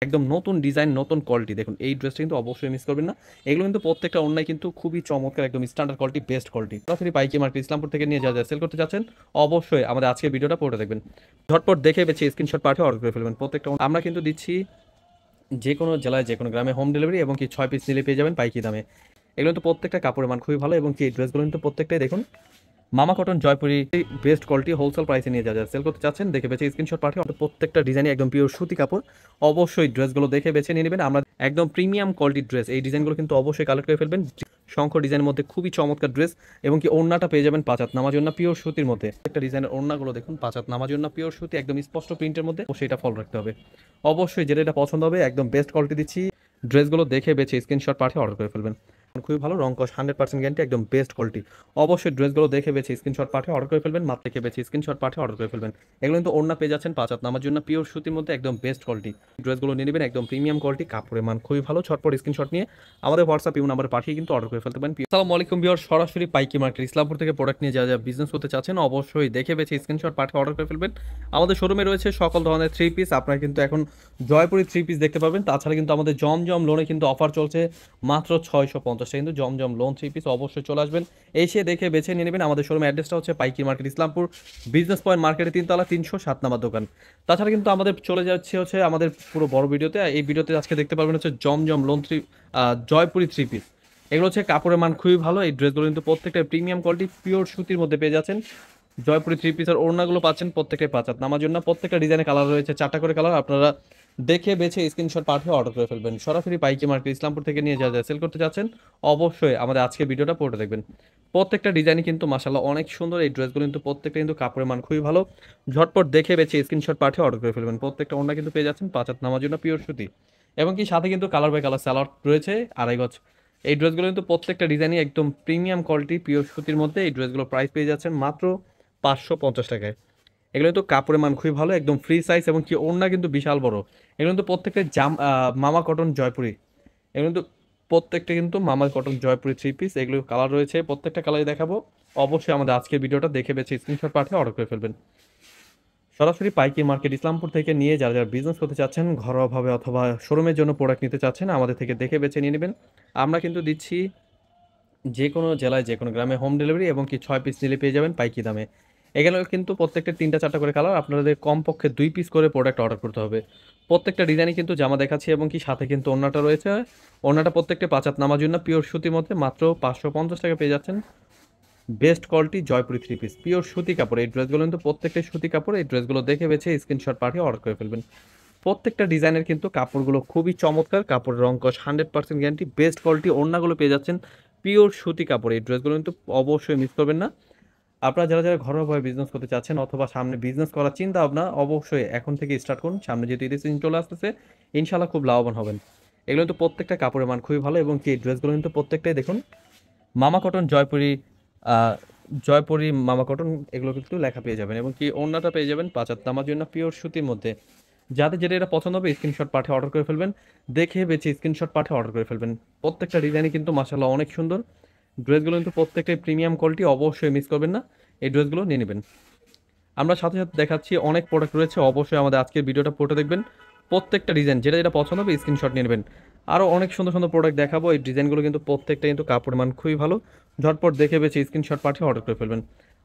একদম নতুন ডিজাইন, নতুন কোয়ালিটি। দেখুন এই ড্রেসটা কিন্তু অবশ্যই মিস করবেন না। এগুলো কিন্তু প্রত্যেকটা ওড়নায় কিন্তু খুবই চমৎকার, একদম স্ট্যান্ডার্ড কোয়ালিটি, বেস্ট কোয়ালিটি। সরাসরি পাইকারি মার্কেট ইসলামপুর থেকে নিয়ে যা সেল করতে চাচ্ছেন, অবশ্যই আমাদের আজকের ভিডিওটা পড়ে দেখবেন। ঝটপট দেখে বেছে স্ক্রিনশট পাঠিয়ে অর্ডার করে ফেলবেন। প্রত্যেকটা আমরা কিন্তু দিচ্ছি যে কোনো জেলায়, যে কোনো গ্রামে হোম ডেলিভারি, এবং কি 6 পিস নিলে পেয়ে যাবেন পাইকারি দামে। এগুলো কিন্তু প্রত্যেকটা কাপড়ের মান খুবই ভালো, এবং কি এই ড্রেসগুলো কিন্তু প্রত্যেকটাই দেখুন মামা cotton Jaipuri best quality, wholesale প্রাইসে নিয়ে যা সেল করতে চাচ্ছেন দেখে বেছে স্ক্রিনশট পাঠিয়ে প্রত্যেকটা ডিজাইনে একদম পিওর সুতি কাপড়। অবশ্যই ড্রেসগুলো দেখে বেছে নিয়ে নেবেন। আমরা একদম প্রিমিয়াম কোয়ালিটির ড্রেস, এই ডিজাইনগুলো কিন্তু অবশ্যই কালেক্ট করে ফেলবেন। শঙ্খ ডিজাইনের মধ্যে খুবই চমৎকার ড্রেস, এবং কি ওড়নাটা পেয়ে যাবেন পাঁচাত নামার জন্য পিওর সুতির মধ্যে। একটা ডিজাইনের ওড়নাগুলো দেখুন পাঁচাত নামার জন্য পিওর সুতি, একদম স্পষ্ট প্রিন্টের মধ্যে, সেটা ফলো রাখতে হবে। অবশ্যই যেটা এটা পছন্দ হবে, একদম বেস্ট কোয়ালিটি দিচ্ছি। ড্রেসগুলো দেখে বেছে স্ক্রিনশট পাঠিয়ে অর্ডার করে ফেলবেন। খুবই ভালো রং কস 100% গ্যারান্টি, একদম বেস্ট কোয়ালিটি। অবশ্যই ড্রেসগুলো দেখে বেছে স্ক্রিনশট পাঠিয়ে অর্ডার করে ফেলবেন। মাত্র দেখে বেছে স্ক্রিনশট পাঠিয়ে অর্ডার করে ফেলবেন। এগুলো কিন্তু ওড়না পেয়ে যাচ্ছেন পাঁচাত নামার জন্য পিওর সুতির মধ্যে, একদম বেস্ট কোয়ালিটি। ড্রেসগুলো নিয়ে নেবেন, একদম প্রিমিয়াম কোয়ালিটি, কাপড়ের মান খুবই ভালো। ছটপট স্ক্রিনশট নিয়ে আমাদের হোয়াটসঅ্যাপ ইউ নাম্বারে পাঠিয়ে কিন্তু অর্ডার করে ফেলতে পারেন। আসসালামু আলাইকুম ভিউয়ার, সরাসরি পাইকারি মার্কেট ইসলামপুর থেকে প্রোডাক্ট নিয়ে যা বিজনেস করতে চাচ্ছেন, অবশ্যই দেখে বেছে স্ক্রিনশট পাঠিয়ে অর্ডার করে ফেলবেন। আমাদের শোরুমে রয়েছে সকল ধরনের 3 পিস। আপনারা কিন্তু এখন জয়পুরি 3 পিস দেখতে পাবেন। তাছাড়া কিন্তু আমাদের জমজম লোনে কিন্তু অফার চলছে মাত্র 650 টাকা, কিন্তু জমজম লোন 3 পিস। অবশ্যই চলে আসবেন, এসে দেখে বেছে নিয়ে নেবেন। আমাদের শোরুমের অ্যাড্রেসটা হচ্ছে পাইকারি মার্কেট ইসলামপুর, বিজনেস পয়েন্ট মার্কেটের 3 তলা 307 নাম্বার দোকান। তাছাড়া কিন্তু আমাদের চলে যাচ্ছে হচ্ছে আমাদের পুরো বড় ভিডিওতে। এই ভিডিওতে আজকে দেখতে পারবেন হচ্ছে জমজম লোন জয়পুরি 3 পিস। এগুলো হচ্ছে কাপড়ের মান খুবই ভালো। এই ড্রেসগুলো কিন্তু প্রত্যেকটা প্রিমিয়াম কোয়ালিটি, পিওর সুতির মধ্যে পেয়ে যাচ্ছেন। জয়পুরি 3 পিসের ওড়নাগুলো পাচ্ছেন প্রত্যেকটাই পাঁচাত নামার জন্য। প্রত্যেকটা ডিজাইনে কালার রয়েছে, 4টা করে কালার। আপনারা দেখে বেছে স্ক্রিনশট পাঠিয়ে অর্ডার করে ফেলবেন। সরাসরি পাইকারি মার্কেট ইসলামপুর থেকে নিয়ে যা সেল করতে যাচ্ছেন, অবশ্যই আমাদের আজকে ভিডিওটা পড়ে দেখবেন। প্রত্যেকটা ডিজাইনই কিন্তু মাশাআল্লাহ অনেক সুন্দর। এই ড্রেসগুলো কিন্তু প্রত্যেকটা কিন্তু কাপড়ের মান খুবই ভালো। ঝটপট দেখে বেছে স্ক্রিনশট পাঠিয়ে অর্ডার করে ফেলবেন। প্রত্যেকটা ওড়না কিন্তু পেয়ে যাচ্ছেন পাঁচাত নামার জন্য পিওর সুতি, এবং কি সাথে কিন্তু কালার বাই কালার স্যালাড রয়েছে 2.5 গজ। এই ড্রেসগুলো কিন্তু প্রত্যেকটা ডিজাইনই একদম প্রিমিয়াম কোয়ালিটি, পিওর সুতির মধ্যে। এই ড্রেসগুলো প্রাইস পেয়ে যাচ্ছেন মাত্র 550 টাকায়। এগুলো কিন্তু কাপড়ের মান খুবই ভালো, একদম ফ্রি সাইজ, এবং কি ওড়না কিন্তু বিশাল বড়। এগুলো কিন্তু প্রত্যেকটা মামা কটন জয়পুরি। এগুলো কিন্তু প্রত্যেকটা কিন্তু মামা কটন জয়পুরি 3 পিস। এগুলো কালার রয়েছে, প্রত্যেকটা কালারই দেখাবো। অবশ্যই আমাদের আজকের ভিডিওটা দেখে বেছে স্ক্রিনশট পাঠিয়ে অর্ডার করে ফেলবেন। সরাসরি পাইকারি মার্কেট ইসলামপুর থেকে নিয়ে যারা যারা বিজনেস করতে চাচ্ছেন ঘরোয়াভাবে, অথবা শোরুমের জন্য প্রোডাক্ট নিতে চাচ্ছেন, আমাদের থেকে দেখে বেছে নিয়ে নেবেন। আমরা কিন্তু দিচ্ছি যে কোনো জেলায়, যে কোনো গ্রামে হোম ডেলিভারি, এবং কি 6 পিস নিলে পেয়ে যাবেন পাইকারি দামে। এখানে কিন্তু প্রত্যেকটা 3টা 4টা করে কালার। আপনাদের কমপক্ষে 2 পিস করে প্রোডাক্ট অর্ডার করতে হবে। প্রত্যেকটা ডিজাইনই কিন্তু জামা দেখাচ্ছি, এবং কি সাথে কিন্তু ওড়নাটা রয়েছে। ওড়নাটা প্রত্যেকটা পাঁচাত নামার জন্য পিওর সুতির মধ্যে মাত্র 550 টাকা পেয়ে যাচ্ছেন। Best quality Jaipuri 3 piece, pure সুতি কাপড়। এই ড্রেসগুলো কিন্তু প্রত্যেকটাই সুতি কাপড়। এই ড্রেসগুলো দেখে বেছে স্ক্রিনশট পাঠিয়ে অর্ডার করে ফেলবেন। প্রত্যেকটা ডিজাইনের কিন্তু কাপড়গুলো খুবই চমৎকার, কাপড়ের রং কস 100% গ্যারান্টি, বেস্ট কোয়ালিটি। ওড়নাগুলো পেয়ে যাচ্ছেন পিওর সুতি কাপড়। এই ড্রেসগুলো কিন্তু অবশ্যই মিস করবেন না। আপনারা যারা যারা ঘরোয়াভাবে বিজনেস করতে চাচ্ছেন, অথবা সামনে বিজনেস করার চিন্তা ভাবনা, অবশ্যই এখন থেকে স্টার্ট করুন। সামনে যেহেতু ঈদের সিজন চলে আসতেছে, ইনশাল্লাহ খুব লাভবান হবেন। এগুলো কিন্তু প্রত্যেকটা কাপড়ের মান খুবই ভালো, এবং কি এই ড্রেসগুলো কিন্তু প্রত্যেকটাই দেখুন মামা কটন জয়পুরি, আহ, জয়পুরি মামা কটন, এগুলো কিন্তু লেখা পেয়ে যাবেন। এবং কি ওড়নাটা পেয়ে যাবেন পাঁচাত নামার জন্য পিওর সুতির মধ্যে। যাদের যেটা এটা পছন্দ হবে স্ক্রিনশট পাঠিয়ে অর্ডার করে ফেলবেন। দেখে বেছে স্ক্রিনশট পাঠিয়ে অর্ডার করে ফেলবেন। প্রত্যেকটা ডিজাইনই কিন্তু মাশাআল্লাহ অনেক সুন্দর। ড্রেসগুলো কিন্তু প্রত্যেকটাই প্রিমিয়াম কোয়ালিটি, অবশ্যই মিস করবেন না। এই ড্রেসগুলো নিয়ে নেবেন। আমরা সাথে সাথে দেখাচ্ছি অনেক প্রোডাক্ট রয়েছে, অবশ্যই আমাদের আজকের ভিডিওটা পড়ে দেখবেন। প্রত্যেকটা ডিজাইন যেটা যেটা পছন্দ হবে স্ক্রিনশট নিয়ে নেবেন। আরও অনেক সুন্দর সুন্দর প্রোডাক্ট দেখাবো। এই ডিজাইনগুলো কিন্তু প্রত্যেকটা কিন্তু কাপড়ের মান খুবই ভালো। ঝটপট দেখে বেছে স্ক্রিনশট পাঠিয়ে অর্ডার করে ফেলবেন।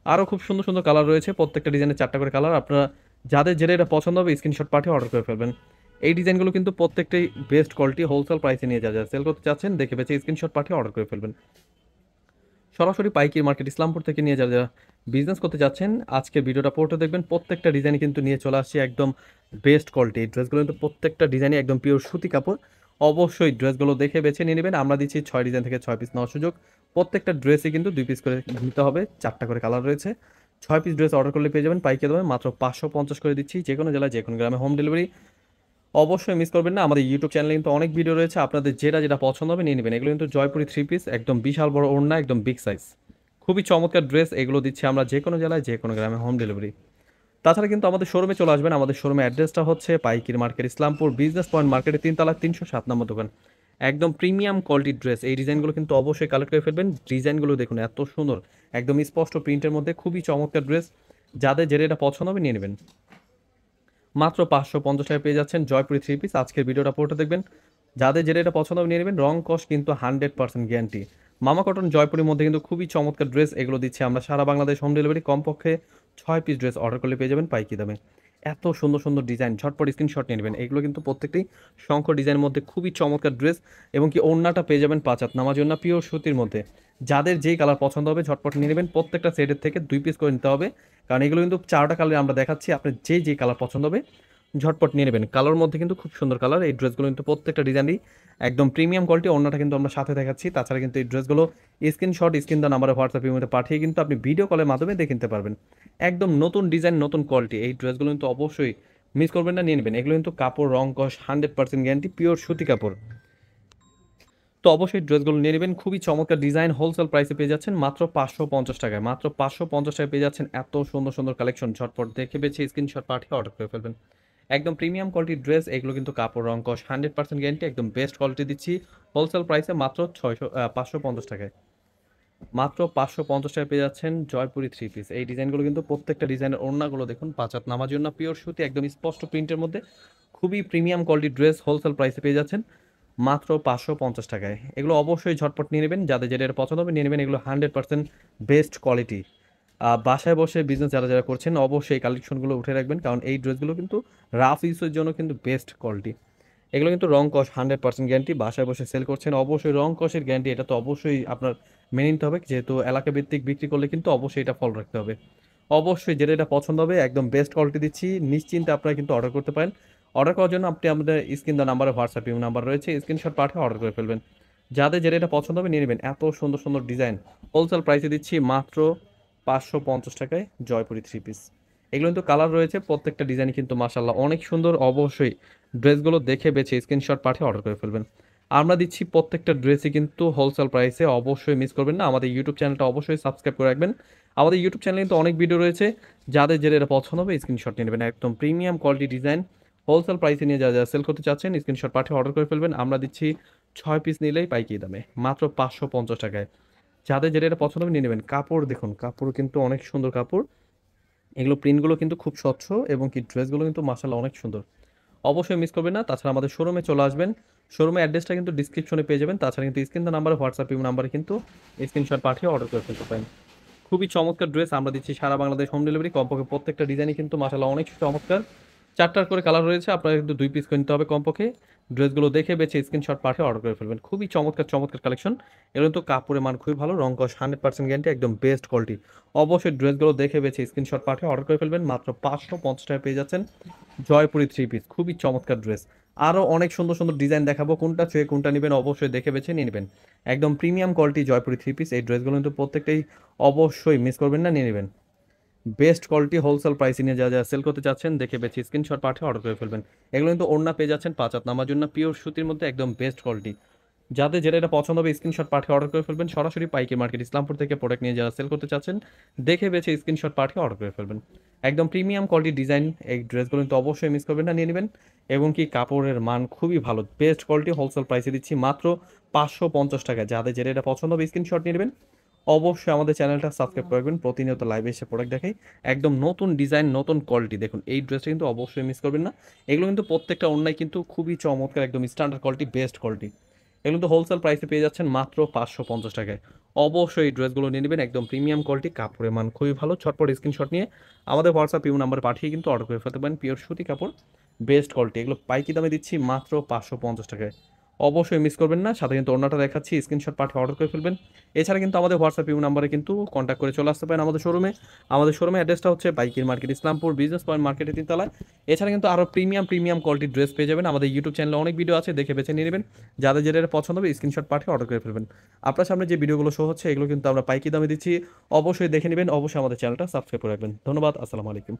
আরও খুব সুন্দর সুন্দর কালার রয়েছে, প্রত্যেকটা ডিজাইনের 4টা করে কালার। আপনারা যাদের যেটা এটা পছন্দ হবে স্ক্রিনশট পাঠিয়ে অর্ডার করে ফেলবেন। এই ডিজাইনগুলো কিন্তু প্রত্যেকটাই বেস্ট কোয়ালিটি, হোলসেল প্রাইসে নিয়ে যা সেল করতে চাচ্ছেন দেখে বেছে স্ক্রিনশট পাঠিয়ে অর্ডার করে ফেলবেন। সরাসরি পাইকারি মার্কেট ইসলামপুর থেকে নিয়ে যারা যারা বিজনেস করতে যাচ্ছেন, আজকে ভিডিওটা পড়তে দেখবেন। প্রত্যেকটা ডিজাইন কিন্তু নিয়ে চলে আসছে একদম বেস্ট কোয়ালিটি। এই ড্রেসগুলো কিন্তু প্রত্যেকটা ডিজাইনই একদম পিওর সুতি কাপড়। অবশ্যই ড্রেসগুলো দেখে বেছে নিয়ে নেবেন। আমরা দিচ্ছি 6 ডিজাইন থেকে 6 পিস নেওয়ার সুযোগ। প্রত্যেকটা ড্রেসই কিন্তু 2 পিস করে নিতে হবে, 4টা করে কালার রয়েছে। 6 পিস ড্রেস অর্ডার করলে পেয়ে যাবেন পাইকারি দামে মাত্র 550 করে দিচ্ছি। যে কোনো জেলায়, যে কোনো গ্রামে হোম ডেলিভারি। অবশ্যই মিস করবেন না। আমাদের ইউটিউব চ্যানেলে কিন্তু অনেক ভিডিও রয়েছে, আপনাদের যেটা যেটা পছন্দ হবে নিয়ে নেবেন। এগুলো কিন্তু জয়পুরি 3 পিস, একদম বিশাল বড় ওড়না, একদম বিগ সাইজ, খুবই চমৎকার ড্রেস। এগুলো দিচ্ছি আমরা যে কোনো জেলায়, যে কোনো গ্রামে হোম ডেলিভারি। তাছাড়া কিন্তু আমাদের শোরুমে চলে আসবেন। আমাদের শোরুমের অ্যাড্রেসটা হচ্ছে পাইকির মার্কেট ইসলামপুর, বিজনেস পয়েন্ট মার্কেটের 3 তলা 307 নম্বর দোকান। একদম প্রিমিয়াম কোয়ালিটির ড্রেস। এই ডিজাইনগুলো কিন্তু অবশ্যই কালেক্ট করে ফেলবেন। ডিজাইনগুলো দেখুন এত সুন্দর, একদম স্পষ্ট প্রিন্টের মধ্যে খুবই চমৎকার ড্রেস। যাদের যেটা এটা পছন্দ হবে নিয়ে নেবেন। মাত্র 550 টাকায় পেয়ে যাচ্ছেন জয়পুরি থ্রি পিস। আজকের ভিডিওটা পুরোটা দেখবেন, যাদের যেটা এটা পছন্দ হবে নিয়ে নেবেন। রং কস কিন্তু 100% গ্যারান্টি। মামা কটন জয়পুরের মধ্যে কিন্তু খুবই চমৎকার ড্রেস এগুলো দিচ্ছি আমরা সারা বাংলাদেশ হোম ডেলিভারি। কমপক্ষে 6 পিস ড্রেস অর্ডার করলে পেয়ে যাবেন পাইকি দামে। এত সুন্দর সুন্দর ডিজাইন, ঝটপট স্ক্রিনশট নিয়ে নেবেন। এগুলো কিন্তু প্রত্যেকটি শঙ্খ ডিজাইনের মধ্যে খুবই চমৎকার ড্রেস, এবং কি ওড়নাটা পেয়ে যাবেন 5 হাত নামার জন্য পিওর সুতির মধ্যে। যাদের যেই কালার পছন্দ হবে ঝটপট নিয়ে নেবেন। প্রত্যেকটা সেটের থেকে 2 পিস করে নিতে হবে, কারণ এগুলো কিন্তু 4টা কালার আমরা দেখাচ্ছি। আপনার যেই কালার পছন্দ হবে ঝটপট নিয়ে নেবেন। কালার মধ্যে কিন্তু খুব সুন্দর কালার। এই ড্রেসগুলো কিন্তু প্রত্যেকটা ডিজাইনই একদম প্রিমিয়াম কোয়ালিটি। অন্যটা কিন্তু আমরা সাথে দেখাচ্ছি। তাছাড়া কিন্তু এই ড্রেসগুলো স্ক্রিন দেওয়া নাম্বারে হোয়াটসঅ্যাপের মধ্যে পাঠিয়ে কিন্তু আপনি ভিডিও কলের মাধ্যমে দেখে নিতে পারবেন। একদম নতুন ডিজাইন, নতুন কোয়ালিটি। এই ড্রেসগুলো কিন্তু অবশ্যই মিস করবেন না, নিয়ে নেবেন। এগুলো কিন্তু কাপড় রং কস 100% গ্যারান্টি, পিওর সুতি কাপড়। তো অবশ্যই ড্রেসগুলো নিয়ে নেবেন। খুবই চমৎকার ডিজাইন, হোলসেল প্রাইসে পেয়ে যাচ্ছেন মাত্র 550 টাকায়। মাত্র 550 টাকায় পেয়ে যাচ্ছেন এত সুন্দর সুন্দর কালেকশন। ঝটপট দেখে বেছে স্ক্রিনশট পাঠিয়ে অর্ডার করে ফেলবেন। একদম প্রিমিয়াম কোয়ালিটির ড্রেস এগুলো, কিন্তু কাপড় রং কস 100% গ্যারান্টি, একদম বেস্ট কোয়ালিটি দিচ্ছি হোলসেল প্রাইসে মাত্র 550 টাকায়। মাত্র 550 টাকায় পেয়ে যাচ্ছেন জয়পুরি থ্রি পিস। এই ডিজাইনগুলো কিন্তু প্রত্যেকটা ডিজাইনের ওড়নাগুলো দেখুন 5 হাত নামার জন্য পিওর সুতি, একদম স্পষ্ট প্রিন্টের মধ্যে খুবই প্রিমিয়াম কোয়ালিটির ড্রেস হোলসেল প্রাইসে পেয়ে যাচ্ছেন মাত্র 550 টাকায়। এগুলো অবশ্যই ঝটপট নিয়ে নেবেন, যাদের যেটা পছন্দ হবে নিয়ে নেবেন। এগুলো 100% বেস্ট কোয়ালিটি। বাসায় বসে বিজনেস যারা যারা করছেন অবশ্যই এই কালেকশনগুলো উঠে রাখবেন, কারণ এই ড্রেসগুলো কিন্তু রাফ ইউজের জন্য কিন্তু বেস্ট কোয়ালিটি। এগুলো কিন্তু রং কস 100% গ্যারান্টি। বাসায় বসে সেল করছেন অবশ্যই রং কসের গ্যারান্টি, এটা তো অবশ্যই আপনার মেনে নিতে হবে, যেহেতু এলাকা ভিত্তিক বিক্রি করলে কিন্তু অবশ্যই এটা ফলো রাখতে হবে। অবশ্যই যেটা এটা পছন্দ হবে একদম বেস্ট কোয়ালিটি দিচ্ছি, নিশ্চিন্তে আপনারা কিন্তু অর্ডার করতে পারেন। অর্ডার করার জন্য আপনি আমাদের স্ক্রিন দেওয়া নাম্বারে হোয়াটসঅ্যাপ নাম্বার রয়েছে, স্ক্রিনশট পাঠিয়ে অর্ডার করে ফেলবেন। যাদের যেটা এটা পছন্দ হবে নিয়ে নেবেন। এত সুন্দর সুন্দর ডিজাইন হোলসেল প্রাইসে দিচ্ছি মাত্র 550 টাকায় জয়পুরি থ্রি পিস। এগুলো কিন্তু কালার রয়েছে, প্রত্যেকটা ডিজাইন কিন্তু মাশাআল্লাহ অনেক সুন্দর। অবশ্যই ড্রেসগুলো দেখে বেছে স্ক্রিনশট পাঠিয়ে অর্ডার করে ফেলবেন। আমরা দিচ্ছি প্রত্যেকটা ড্রেসই কিন্তু হোলসেল প্রাইসে, অবশ্যই মিস করবেন না। আমাদের ইউটিউব চ্যানেলটা অবশ্যই সাবস্ক্রাইব করে রাখবেন। আমাদের ইউটিউব চ্যানেলে কিন্তু অনেক ভিডিও রয়েছে, যাদের যেটা এটা পছন্দ হবে স্ক্রিনশট নিয়ে নেবেন। একদম প্রিমিয়াম কোয়ালিটি ডিজাইন হোলসেল প্রাইসে নিয়ে যারা যারা সেল করতে চাচ্ছেন স্ক্রিনশট পাঠিয়ে অর্ডার করে ফেলবেন। আমরা দিচ্ছি 6 পিস নিলেই পাইকারি দামে মাত্র 550 টাকায়। যাদের যেটা এটা পছন্দ হবে নিয়ে নেবেন। কাপড় দেখুন, কাপড় কিন্তু অনেক সুন্দর কাপড়। এগুলো প্রিন্টগুলো কিন্তু খুব স্বচ্ছ, এবং কি ড্রেসগুলো কিন্তু মাশাআল্লাহ অনেক সুন্দর। অবশ্যই মিস করবেন না। তাছাড়া আমাদের শোরুমে চলে আসবেন। শোরুমের অ্যাড্রেসটা কিন্তু ডিসক্রিপশনে পেয়ে যাবেন। তাছাড়া কিন্তু স্ক্রিন দেওয়া নাম্বারে হোয়াটসঅ্যাপ নাম্বারে কিন্তু স্ক্রিনশট পাঠিয়ে অর্ডার করে ফেলতে পারেন। খুবই চমৎকার ড্রেস আমরা দিচ্ছি সারা বাংলাদেশ হোম ডেলিভারি। কমপক্ষে প্রত্যেকটা ডিজাইনই কিন্তু মাশাআল্লাহ অনেক চমৎকার। 4টার করে কালার রয়েছে, আপনারা কিন্তু 2 পিস করে নিতে হবে কমপক্ষে। ড্রেসগুলো দেখে বেছে স্ক্রিনশট পাঠিয়ে অর্ডার করে ফেলবেন। খুবই চমৎকার চমৎকার কালেকশন। এগুলো কিন্তু কাপড়ের মান খুবই ভালো, রং কস 100% গ্যারান্টি, একদম বেস্ট কোয়ালিটি। অবশ্যই ড্রেসগুলো দেখে বেছে স্ক্রিনশট পাঠিয়ে অর্ডার করে ফেলবেন। মাত্র 550 টাকায় পেয়ে যাচ্ছেন জয়পুরি থ্রি পিস। খুবই চমৎকার ড্রেস। আরও অনেক সুন্দর সুন্দর ডিজাইন দেখাবো, কোনটা ছুঁয়ে কোনটা নেবেন অবশ্যই দেখে বেছে নিয়ে নেবেন। একদম premium quality Jaipuri three piece. এই ড্রেসগুলো কিন্তু প্রত্যেকটাই অবশ্যই মিস করবেন না, নিয়ে নেবেন। বেস্ট কোয়ালিটি হোলসেল প্রাইসে নিয়ে যা যা সেল করতে চাচ্ছেন দেখে বেছে স্ক্রিনশট পাঠিয়ে অর্ডার করে ফেলবেন। এগুলো কিন্তু ওড়না পেয়ে যাচ্ছেন 5 হাত নামার জন্য পিওর সুতির মধ্যে, একদম বেস্ট কোয়ালিটি। যাদের যেটা এটা পছন্দ হবে স্ক্রিনশট পাঠিয়ে অর্ডার করে ফেলবেন। সরাসরি পাইকারি মার্কেট ইসলামপুর থেকে প্রোডাক্ট নিয়ে যারা সেল করতে চাচ্ছেন দেখে বেছে স্ক্রিনশট পাঠিয়ে অর্ডার করে ফেলবেন। একদম প্রিমিয়াম কোয়ালিটি ডিজাইন। এই ড্রেসগুলো কিন্তু অবশ্যই মিস করবেন না, নিয়ে নেবেন। এবং কি কাপড়ের মান খুবই ভালো, বেস্ট কোয়ালিটি হোলসেল প্রাইসে দিচ্ছি মাত্র 550 টাকা। যাদের যেটা এটা পছন্দ হবে স্ক্রিনশট নিয়ে নেবেন। অবশ্যই আমাদের চ্যানেলটা সাবস্ক্রাইব করবেন, প্রতিনিয়ত লাইভে এসে প্রোডাক্ট দেখাই। একদম নতুন ডিজাইন, নতুন কোয়ালিটি। দেখুন এই ড্রেসটা কিন্তু অবশ্যই মিস করবেন না। এগুলো কিন্তু প্রত্যেকটা অন্যায় কিন্তু খুবই চমৎকার, একদম স্ট্যান্ডার্ড কোয়ালিটি, বেস্ট কোয়ালিটি। এগুলো কিন্তু হোলসেল প্রাইসে পেয়ে যাচ্ছেন মাত্র 550 টাকায়। অবশ্যই এই ড্রেসগুলো নিয়ে নেবেন, একদম প্রিমিয়াম কোয়ালিটি, কাপড়ের মান খুবই ভালো। ছটপট স্ক্রিনশট নিয়ে আমাদের হোয়াটসঅ্যাপ নাম্বার পাঠিয়ে কিন্তু অর্ডার করে ফেলতে পারেন। পিওর সুতি কাপড়, বেস্ট কোয়ালিটি। এগুলো পাইকি দামে দিচ্ছি মাত্র 550 টাকায়। অবশ্যই মিস করবেন না। সাথে কিন্তু অন্যটা দেখাচ্ছি, স্ক্রিনশট পাঠিয়ে অর্ডার করে ফেলবেন। এছাড়া কিন্তু আমাদের হোয়াটসঅ্যাপ নাম্বারে কিন্তু কন্ট্যাক্ট করে চলে আসতে পারেন আমাদের শোরুমে। আমাদের শোরুমের অ্যাড্রেসটা হচ্ছে পাইকির মার্কেট ইসলামপুর বিজনেস পয়েন্ট মার্কেটের 3 তলায়। এছাড়া কিন্তু আরও প্রিমিয়াম কোয়ালিটির ড্রেস পেয়ে যাবেন। আমাদের ইউটিউব চ্যানেলে অনেক ভিডিও আছে, দেখে বেছে নিয়ে নেবেন। যাদের যেটা পছন্দ হবে স্ক্রিনশট পাঠিয়ে অর্ডার করে ফেলবেন। আপনার সামনে যে ভিডিওগুলো শো হচ্ছে এগুলো কিন্তু আমরা পাইকি দামে দিচ্ছি, অবশ্যই দেখে নেবেন। অবশ্যই আমাদের চ্যানেলটা সাবস্ক্রাইব করে রাখবেন। ধন্যবাদ, আসসালামু আলাইকুম।